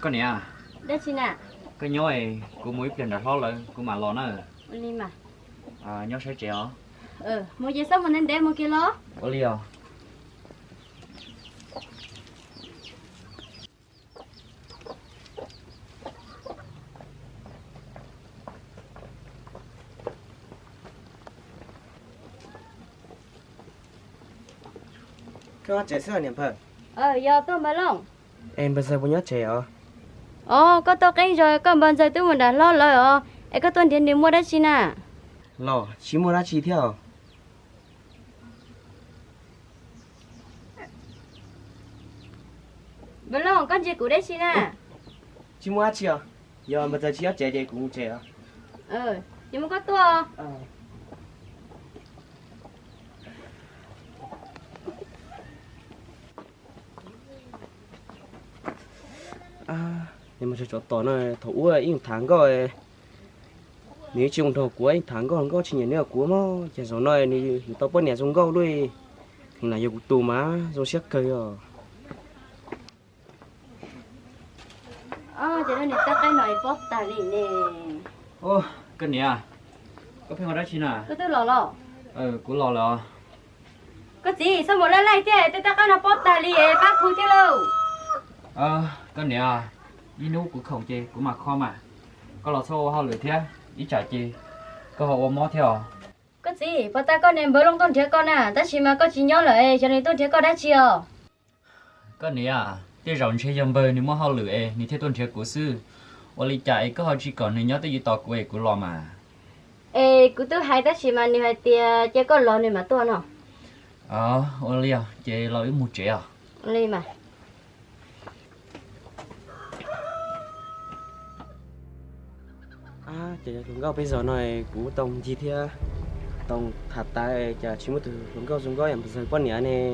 Con nè à? Đây chị nè. Cái nhói này cô mới tiền đặt thôi lại, cô mà lo nữa. Oli mà. À nhói sẽ trẻ hả? Một giờ sau mình nên để một kia lo. Oli à? Các bạn trẻ sữa niệm phật. Giờ tôi mới lòng. Em bây giờ bao nhiêu trẻ à? Có tôi cái rồi, còn bây giờ tôi muốn đã lo rồi. Em có tuần tiền đi mua đấy chị nè. Lo, chỉ mua ra chi theo. Mới lòng, con chị của đấy chị nè. Chỉ mua ra chi à? Giờ bây giờ chỉ trẻ trẻ cũng trẻ à? Chị muốn có tua. Nhưng mà cho tỏ này thủ anh tháng rồi. Nếu chung thầu của anh tháng còn có chỉ nhận của mà chỉ số này thì tao bớt nhẹ xuống gâu đuôi. Là dùng tù má rồi xét cây rồi. Cho nên người ta cái nồi bóp tà lì nè. Con nè à? Có phải ngồi đó chị nè? Có tôi lo. Cô lo lo. Có gì, sao một lần lại thế? Tôi ta cái nồi bóp tà lì bác thu thế lâu. Con nè à? Ý nú của khẩu chị, của mặt kho mà. Có lọ xô họ lửa thế, ý trả chị. Có họ ôm mó theo. Có gì, bà ta con em bớ lông tôn thế con à. Ta chỉ mà có chỉ nhớ lại, cho nên tôn thế con đã chiều. Con nè à? Thế rộng chơi dầm bờ nếu mà họ lửa nếu thế tôn thế của sư. Ở lý chạy có họ chỉ còn nên nhớ tới ý tỏ của lò mà. Cứ tôi hay ta chỉ mà nếu hay tia chơi con lò này mà tôi nó. Ở lý à? Chị lo ý một trẻ à? Lý mà. Chỉ xuống gâu bây giờ này cú tông chi thế. Tông thật tại chả chỉ một từ xuống gâu em bây giờ con nhẹ này.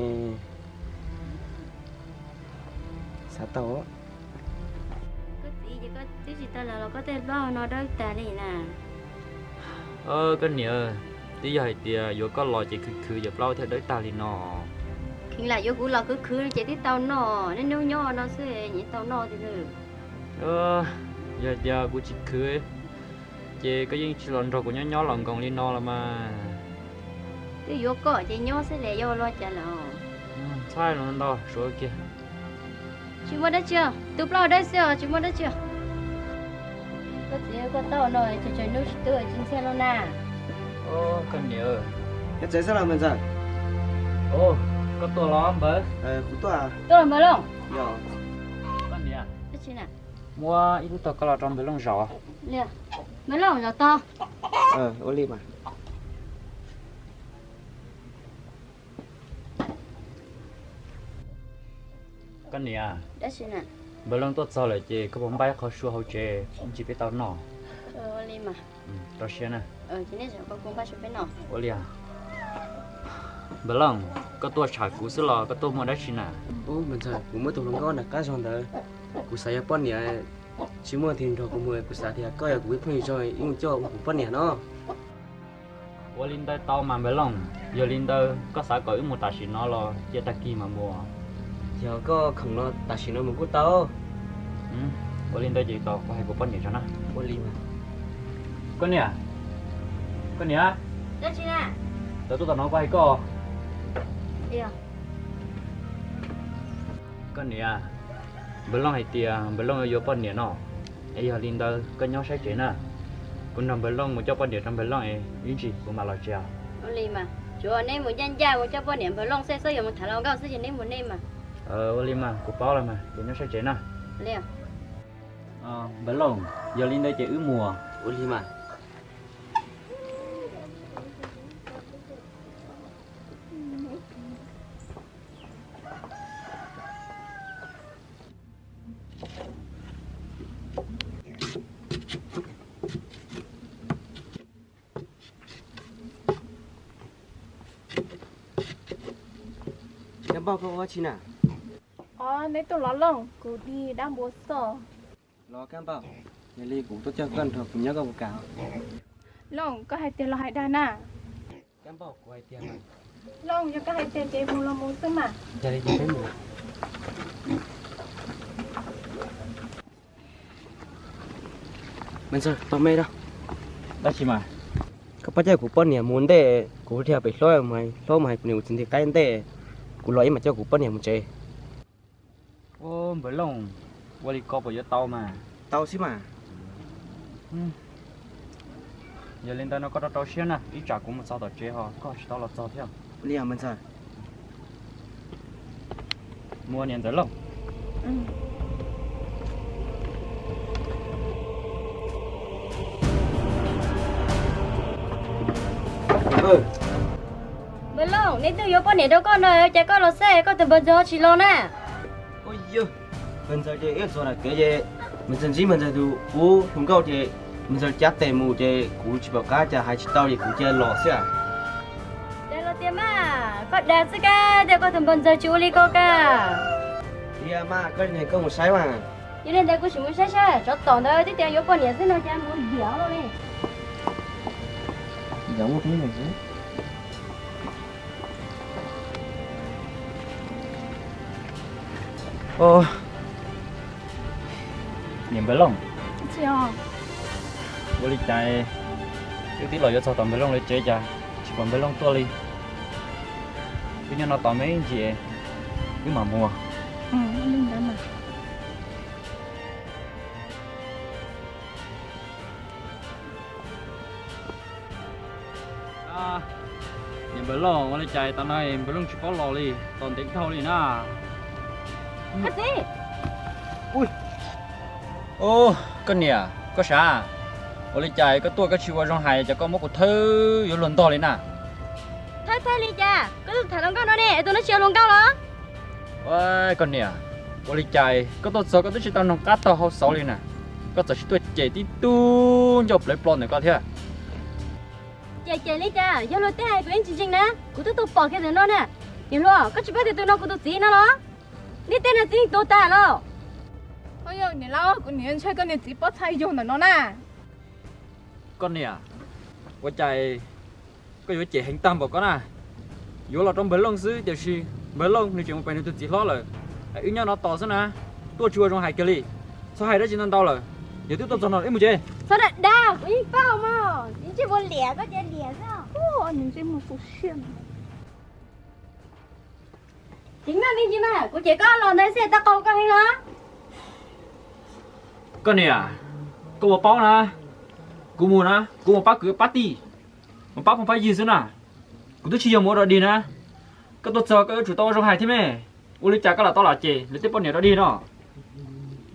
Sao tao á? Có gì chứ có tí gì ta là có thể bao nó đôi ta đi nè. Con nè tí giờ thì vô có lò chị cứ dập lâu theo đối ta thì nó. Khi là vô cú lò cứ chạy tí tao nó nên nếu nhỏ nó sẽ nhảy tao nó thì được. Giờ cô chỉ cứ chị có những chuyện lần rồi của nhỏ lần còn đi nó là mà. Tí vô có chạy nhỏ sẽ để vô lo trả lò. Sai rồi đó, số kia. Chị mua đã chưa? Tụp lo đấy chưa? Chị mua đã chưa? Có gì có tao nói cho trời nước tự ở trên xe lo nè. Con nhớ. Cái trái sao làm mình rồi? Có to lắm bớt. Cú to à? Tôi làm bao lâu? Dạ. Con nhớ. Cái gì nè? Mua ít tao có là trong bể lông rõ. Nè. Mấy lâu rồi to. Ô ly mà. Con nhớ. Đấy gì nè. Bể lông tốt sao lại chị có bóng bay khó xua hậu chị chỉ biết tao nọ. Oli mà. Tao xe nè. Chỉ nên có cũng ba chục bên nọ. Oli à. Bể lông có tua chả cú sữa lò có tua mua đất xin à. Mình sợ cú mới tụi nó có là cá giòn đấy. Cú xài bón nhẹ. Chỉ mua tiền rồi cú mua cú xài thì có là cú biết phơi rồi nhưng cho cú bón nhẹ nó. Ô linh tơ tao mà bể lông giờ linh tơ có xã cõi một tài xỉn nó lo chia ta kia mà mua. Giờ có khổng nó ta chỉ nó một cú tao. Ô linh tơ chỉ tao có hai cú bón nhẹ cho nó. Ô ly mà. Con nè. Con nè. Đấy chị nè. Tao tụi tao nói quay co. Iya. Con nè. Bữa long hay tiề, bữa long vô bón nè nó. Ấy giờ linh tơ có nhau sai chuyện nè. Con nằm bữa long một cho bón nè trong bữa long ấy, những gì cũng mà lo chèo. Oli mà. Chú ở đây một dân gia một cho bao niệm với long xe số một thằng long gạo sẽ chỉ nên một nem mà. Ô linh mà, cục báo là mà, để nhau sai chuyện nè. Liền. Bữa long giờ linh tơ chỉ ứ mùa. Ô ly mà. bao có chi nào nếu tôi lo lắng cô đi đang bố sợ lo cam bao nhà ly cũng tốt cho con thuộc cũng nhớ có một cào lòng có hai tiền là hai đàn à cam bao quay tiền lòng cho có hai tiền chế mua là mua sớm mà nhà ly chỉ thấy một mình sao tao mê đâu đó chi mà các bác trai của bọn nhà muốn để của theo bị lôi mày nhiều chuyện thì cái để của loại mà cho của bọn nhà một chơi ô bữa lòng qua đi có bao nhiêu tàu mà tao xí mà giờ lên đây nó có tàu xuyên à ít trả cũng một sao tàu chế họ có tàu là tàu theo liền mình sao mua年tới lòng bữa lâu nên tôi vô con này đâu con ơi chạy con lo xe con từ bây giờ chỉ lo nè ôi giời mình giờ chơi ít rồi là cái gì mình giờ chỉ mình giờ tụ cú không câu chơi mình giờ chát tè mù chơi cú chỉ bảo cá chơi hai chỉ tao thì cú chơi lò xí à đây là tiền mà con đẹp sức ca để con từ bây giờ chú đi cô ca đi à mà cái này có một sai mà cho nên đây cô chỉ muốn sai sai cho tổng thôi tiếp theo vô con này sẽ nó cho muốn béo luôn đi giống một cái này chứ ô niệm bữa lòng chưa qua đi chạy cái tí lợi cho tàu bữa lòng lấy chế cha chỉ còn bữa lòng to đi cái nhau nó tàu mấy gì cứ mà mua linh đó mà niệm bữa lòng qua đi chạy tao này bữa lòng chỉ có lò đi toàn tính thâu đi na cái gì ô cái nè có sao qua đi chạy cái tôi cái chiều qua trong hải cho có một cái thứ yếu luận to lên nè thôi thôi đi cha cái thằng long cao nó nè tôi nó chiều long cao đó ôi con nè qua đi chạy cái tôi sợ cái tôi chỉ tao nông cát tao hậu sáu lên nè cái tôi chỉ tôi chạy tí tu chụp lấy plon này có thế chạy chạy đi cha giờ lo té hai của anh chính nè của tôi bỏ cái gì nó nè nhìn lo có chỉ biết tôi nó của tôi gì nó đó đi tên là gì tôi ta lo ôi ơi nè lo của nè chơi cái này chỉ bắt thay dùng nó nè con nè qua chạy cái yếu chạy hành tâm bảo con à yếu là trong bể lông xứ điều gì bể lông thì chuyện một bài này tôi chỉ lo rồi ý nhau nó to xí nè tôi chưa trong hai cái gì sao hai đó chỉ nên đau rồi giờ tiếp tục cho nó ít một chơi sao lại đau của anh bao mà anh chỉ muốn lẻ có chơi lẻ sao ô những cái một cục xiên chính là mình chứ mà của trẻ con lòn đấy xe ta cầu con hay hả con nè cô một bao nè cô mua nè cô một bao cứ party một bao không phải gì nữa nè cô tôi chỉ dùng một rồi đi nè cái tôi chờ cái chủ tao trong hai thế mẹ u lý cha cái là tao là chị lấy tiếp bao nhiêu đó đi nó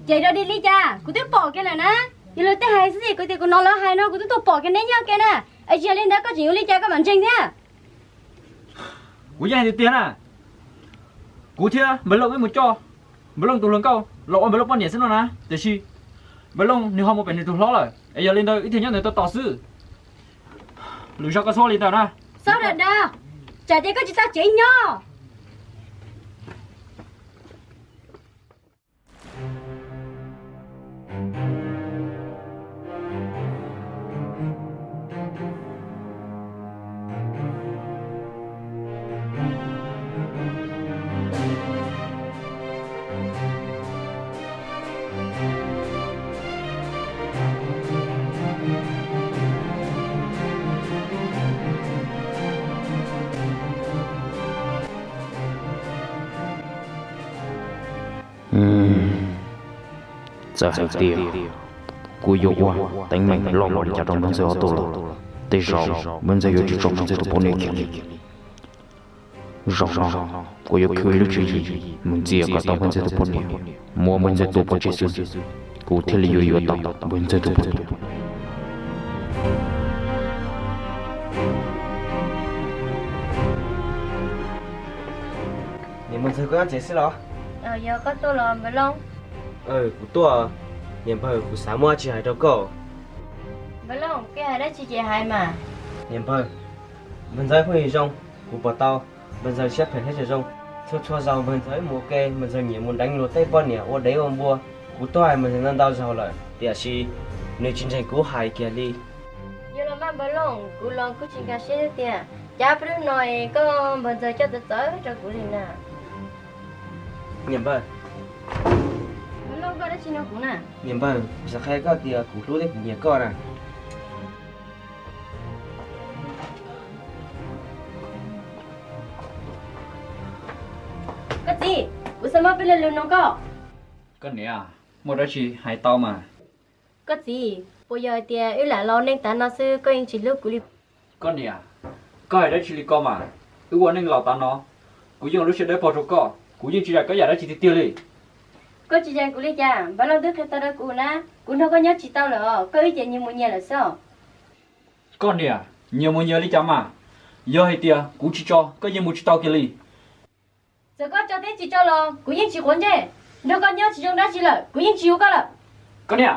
chạy ra đi đi cha của tôi bỏ cái này nè giờ lời tới hai gì của tôi nó là hai nó của tôi bỏ cái này nhau cái nè ấy giờ lên đó có chịu đi cha các bạn tranh thế của nhà thì tiền à của thế mấy lông ấy một cho mấy lông tụ lông câu lộ mấy lông bao nhiêu xin nó nè để chi mấy lông nếu họ một bên thì tụ ló rồi ấy giờ lên đây ít thì nhất người tôi tỏ sư lựa cho cái số lên tao nè sao được đâu chả thấy có chỉ ta chỉ nhau giờ hai tiêu cú yêu qua đánh mình lo lo cho trong bên dưới ô tô rồi để rồi bên dưới chỉ trong bên dưới tụ này kia rồi cú yêu cười lúc gì mình chỉ có trong bên dưới tụ này mua bên dưới tụ chỉ sự cú thấy yêu yêu tao bên dưới tụ mình sẽ có chế xí đó giờ có tôi làm vậy không của tôi niệm phật của sáu mươi chỉ hai đâu có vậy không cái hai đó chỉ hai mà niệm phật mình giải huy trong của bà tao mình giải xếp hết cho trong cho giàu mình thấy mua cây mình giờ nhiều muốn đánh lúa tây bọn nè ô đấy ông bua cú toại mình giờ nên đau giàu lại thì chỉ nếu chiến tranh cú hại kia đi giờ là mang bờ lông cú lông cú chỉ cả xe tiền cha bữa nói có bây giờ cho tới tới cho cú đi nè nhầm bờ bữa lông có đấy chỉ nó cú nè nhầm bờ giờ khai có kia cú lúa đấy cũng nhiều con à cái gì cú sao mà bây giờ lừa nó có Con nè một đó chỉ hai tao mà cái gì bây giờ tiền ý là lo nên ta nó sư có anh chỉ lúc cú đi con nè coi đó chỉ là con mà quan nên lão ta nó cú dùng lúc sẽ để bỏ cho con cú dùng chỉ là cái gì đó chỉ tiêu đi có chỉ dành cú đi cha bao lâu đứa tao đó cú nè cú nó có nhớ chỉ tao là có ý chuyện như một nhà là sao con nè nhiều muốn nhớ đi chả mà giờ hay tiền cú chỉ cho có nhiều muốn chỉ tao kia đi giờ có cho thế chỉ cho lo cú yên chỉ quấn chứ nó có nhớ chỉ trong đó chỉ là cú yên chịu có là con nè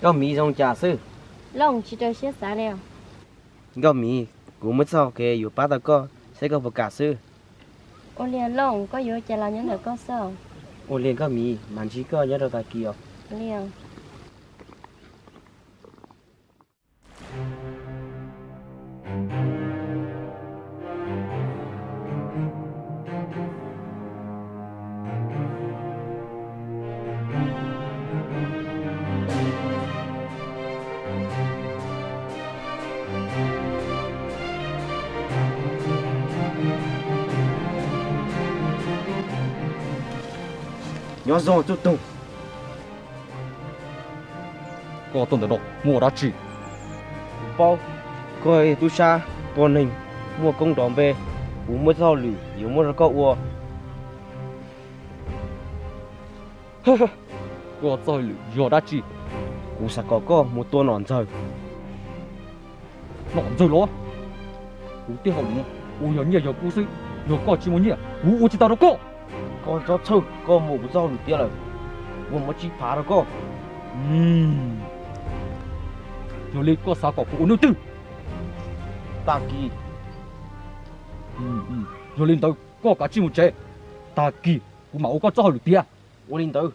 có mì trong trà sư lòng chỉ cho xe xả nè có mì cú mất sau kiaอยู่ป้าตะก็sẽ có vật cả sư ô liền lòng có vô chả là những người có sao ô liền có mì mình chỉ có nhớ đâu ta kia liền nhớ rồi chút tụng có tuần đó mua đã chỉ bao coi tu sa bọn mình mua công đòn về uống mất rau lử yếu mất có ua có tôi lử đã chỉ cú sa có một tua nón trời nọ rồi lo cú tiêu hậu cú nhớ nhiều cú sĩ nhiều có chỉ muốn nhiều cú chỉ tao đó có con chó trâu con một rau lử tiêu rồi uống mất chỉ phá rồi có nhiều lên có sao có cú nuôi tư ta kỳ nhiều lên tới có cả chỉ một chế ta kỳ cú máu có cho lử tia uống lên tới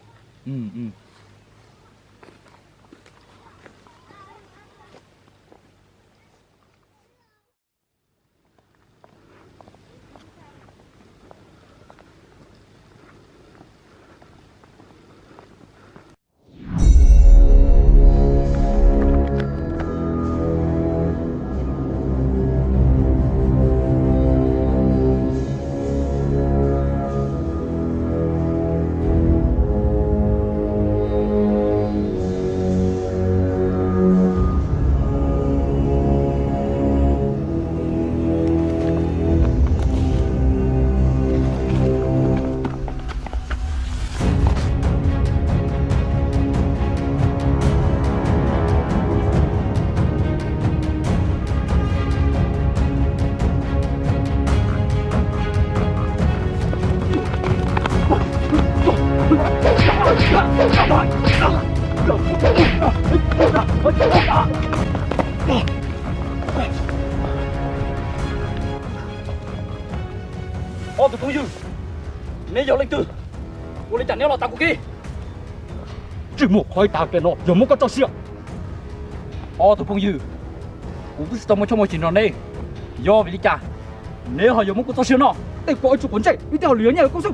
ô tụi công dư nếu giờ lên tư cú lên chẳng nếu là tao của kia chỉ một khói tao cái nó giờ muốn có cho xịa ô tụi công dư cú cứ tao mới cho mọi chuyện nó đây do vì đi chả nếu họ giờ muốn có cho xịa nó để có chụp cuốn chạy đi theo lưới nhà công sức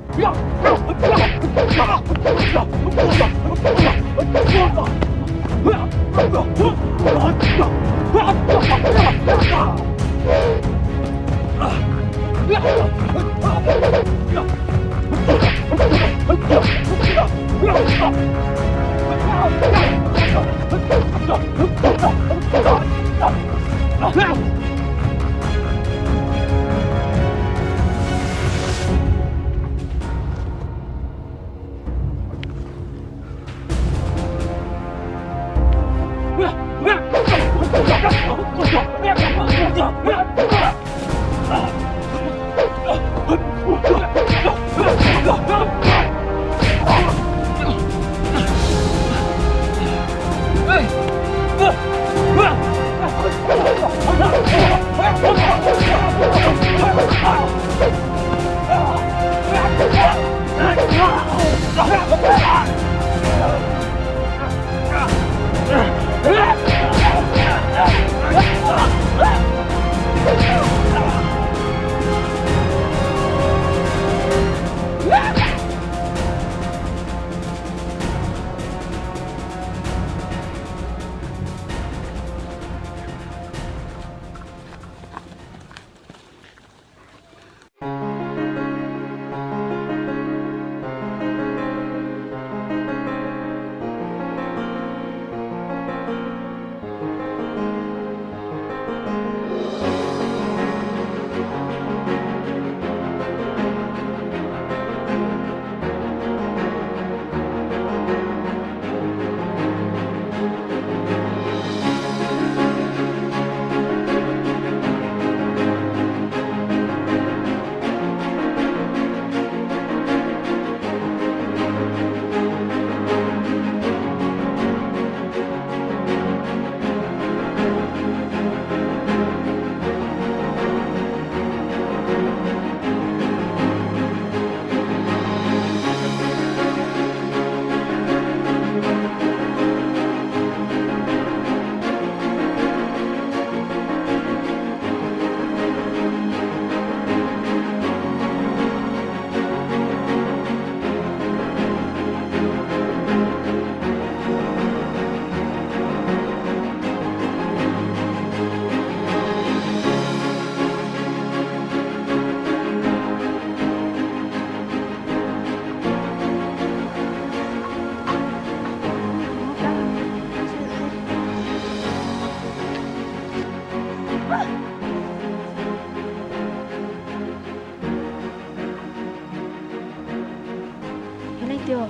tiêu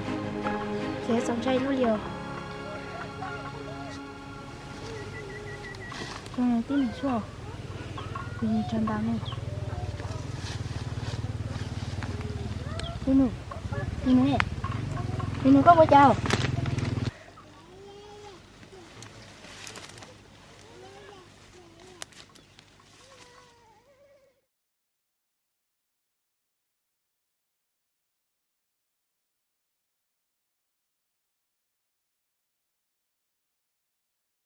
chế sống chay nó liều cho nên tin chưa vì chân đau này tin nè tin nè có bao chào